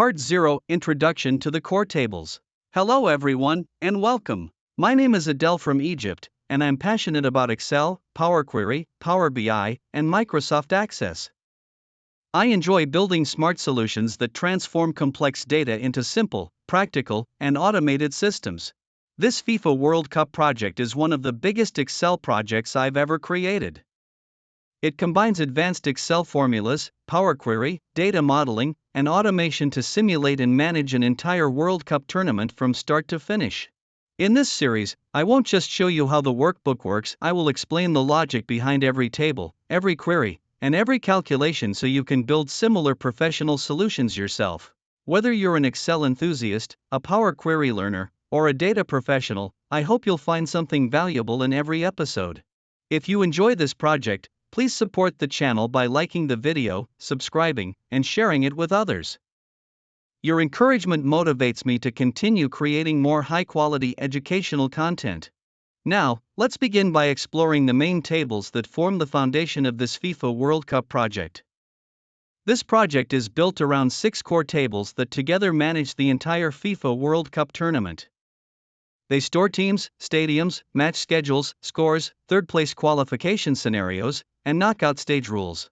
Part 0 Introduction to the Core Tables. Hello everyone, and welcome. My name is Adele from Egypt, and I'm passionate about Excel, Power Query, Power BI, and Microsoft Access. I enjoy building smart solutions that transform complex data into simple, practical, and automated systems. This FIFA World Cup project is one of the biggest Excel projects I've ever created. It combines advanced Excel formulas, Power Query, data modeling, and automation to simulate and manage an entire World Cup tournament from start to finish. In this series, I won't just show you how the workbook works, I will explain the logic behind every table, every query, and every calculation so you can build similar professional solutions yourself. Whether you're an Excel enthusiast, a Power Query learner, or a data professional, I hope you'll find something valuable in every episode. If you enjoy this project, please support the channel by liking the video, subscribing, and sharing it with others. Your encouragement motivates me to continue creating more high-quality educational content. Now, let's begin by exploring the main tables that form the foundation of this FIFA World Cup project. This project is built around 6 core tables that together manage the entire FIFA World Cup tournament. They store teams, stadiums, match schedules, scores, third-place qualification scenarios, and knockout stage rules.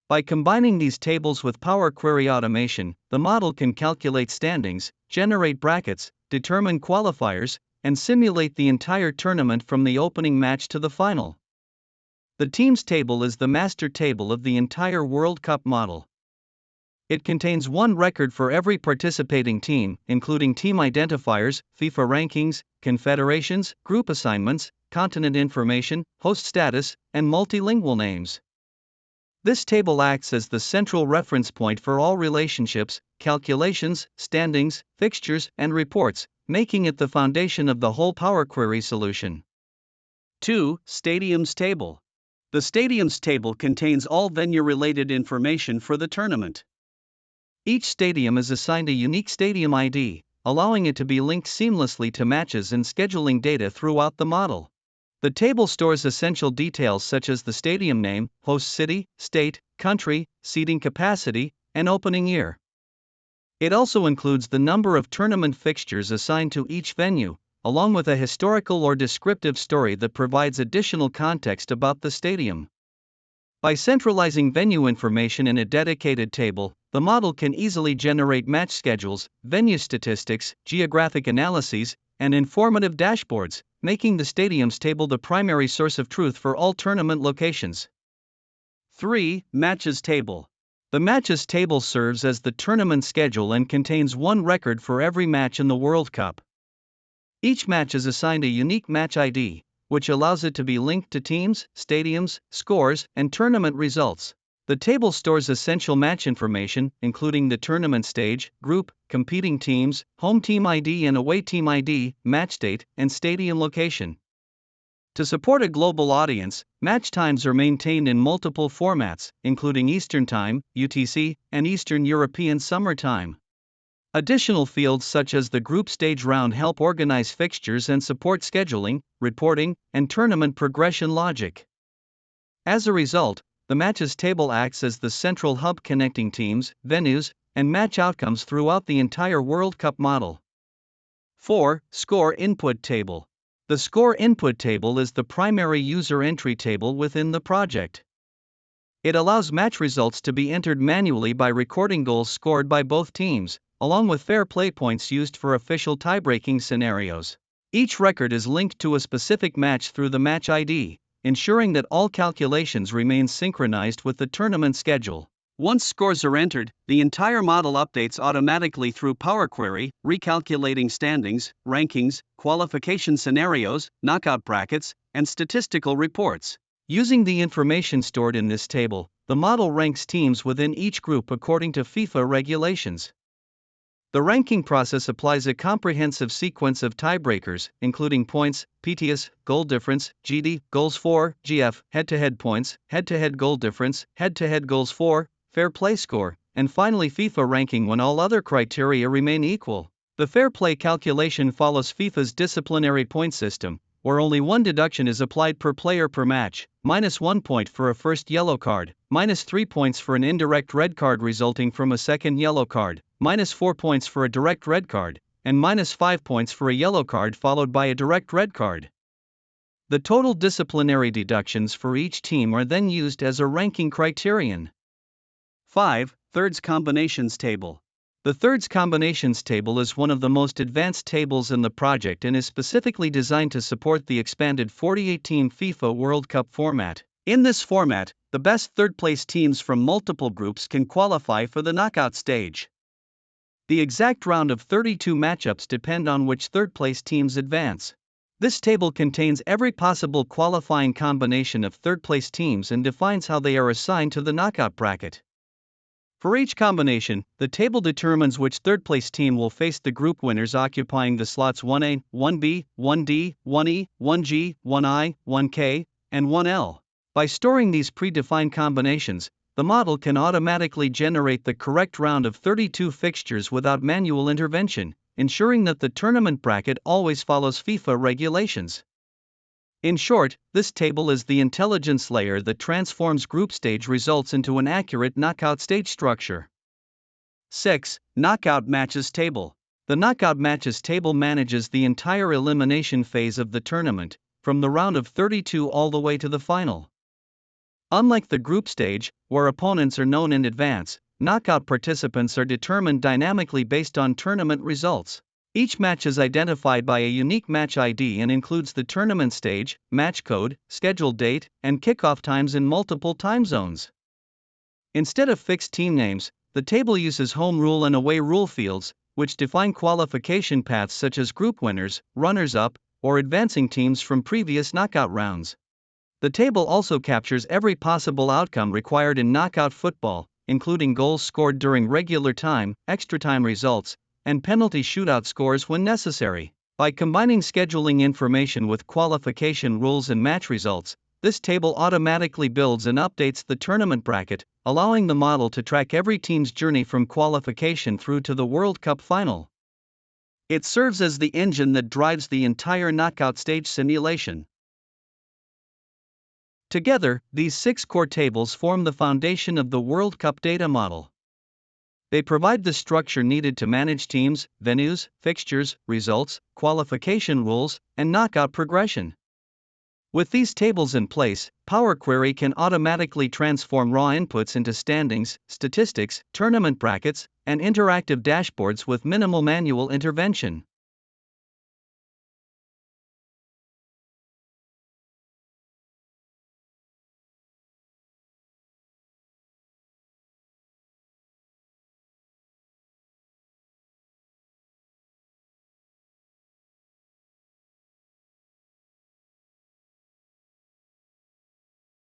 By combining these tables with Power Query automation, the model can calculate standings, generate brackets, determine qualifiers, and simulate the entire tournament from the opening match to the final. The teams table is the master table of the entire World Cup model. It contains one record for every participating team, including team identifiers, FIFA rankings, confederations, group assignments, continent information, host status, and multilingual names. This table acts as the central reference point for all relationships, calculations, standings, fixtures, and reports, making it the foundation of the whole Power Query solution. 2. Stadiums Table. The Stadiums Table contains all venue-related information for the tournament. Each stadium is assigned a unique stadium ID, allowing it to be linked seamlessly to matches and scheduling data throughout the model. The table stores essential details such as the stadium name, host city, state, country, seating capacity, and opening year. It also includes the number of tournament fixtures assigned to each venue, along with a historical or descriptive story that provides additional context about the stadium. By centralizing venue information in a dedicated table, the model can easily generate match schedules, venue statistics, geographic analyses, and informative dashboards, making the stadiums table the primary source of truth for all tournament locations. 3. Matches Table. The Matches Table serves as the tournament schedule and contains one record for every match in the World Cup. Each match is assigned a unique match ID, which allows it to be linked to teams, stadiums, scores, and tournament results. The table stores essential match information, including the tournament stage, group, competing teams, home team ID and away team ID, match date, and stadium location. To support a global audience, match times are maintained in multiple formats, including Eastern Time, UTC, and Eastern European Summer Time. Additional fields such as the group stage round help organize fixtures and support scheduling, reporting, and tournament progression logic. As a result, the matches table acts as the central hub connecting teams, venues, and match outcomes throughout the entire World Cup model. 4. Score Input Table. The Score Input Table is the primary user entry table within the project. It allows match results to be entered manually by recording goals scored by both teams, along with fair play points used for official tie-breaking scenarios. Each record is linked to a specific match through the match ID, ensuring that all calculations remain synchronized with the tournament schedule. Once scores are entered, the entire model updates automatically through Power Query, recalculating standings, rankings, qualification scenarios, knockout brackets, and statistical reports. Using the information stored in this table, the model ranks teams within each group according to FIFA regulations. The ranking process applies a comprehensive sequence of tiebreakers, including points, PTS, goal difference, GD, goals for, GF, head-to-head points, head-to-head goal difference, head-to-head goals for, fair play score, and finally FIFA ranking when all other criteria remain equal. The fair play calculation follows FIFA's disciplinary point system, where only one deduction is applied per player per match, -1 point for a first yellow card, -3 points for an indirect red card resulting from a second yellow card, -4 points for a direct red card, and -5 points for a yellow card followed by a direct red card. The total disciplinary deductions for each team are then used as a ranking criterion. 5. Thirds combinations table. The thirds combinations table is one of the most advanced tables in the project and is specifically designed to support the expanded 48-team FIFA World Cup format. In this format, the best third-place teams from multiple groups can qualify for the knockout stage. The exact round of 32 matchups depend on which third-place teams advance. This table contains every possible qualifying combination of third-place teams and defines how they are assigned to the knockout bracket. For each combination, the table determines which third-place team will face the group winners occupying the slots 1A, 1B, 1D, 1E, 1G, 1I, 1K, and 1L. By storing these predefined combinations, the model can automatically generate the correct round of 32 fixtures without manual intervention, ensuring that the tournament bracket always follows FIFA regulations. In short, this table is the intelligence layer that transforms group stage results into an accurate knockout stage structure. 6. Knockout matches table. The knockout matches table manages the entire elimination phase of the tournament, from the round of 32 all the way to the final. Unlike the group stage, where opponents are known in advance, knockout participants are determined dynamically based on tournament results. Each match is identified by a unique match ID and includes the tournament stage, match code, scheduled date, and kickoff times in multiple time zones. Instead of fixed team names, the table uses home rule and away rule fields, which define qualification paths such as group winners, runners-up, or advancing teams from previous knockout rounds. The table also captures every possible outcome required in knockout football, including goals scored during regular time, extra time results, and penalty shootout scores when necessary. By combining scheduling information with qualification rules and match results, this table automatically builds and updates the tournament bracket, allowing the model to track every team's journey from qualification through to the World Cup final. It serves as the engine that drives the entire knockout stage simulation. Together, these 6 core tables form the foundation of the World Cup data model. They provide the structure needed to manage teams, venues, fixtures, results, qualification rules, and knockout progression. With these tables in place, Power Query can automatically transform raw inputs into standings, statistics, tournament brackets, and interactive dashboards with minimal manual intervention.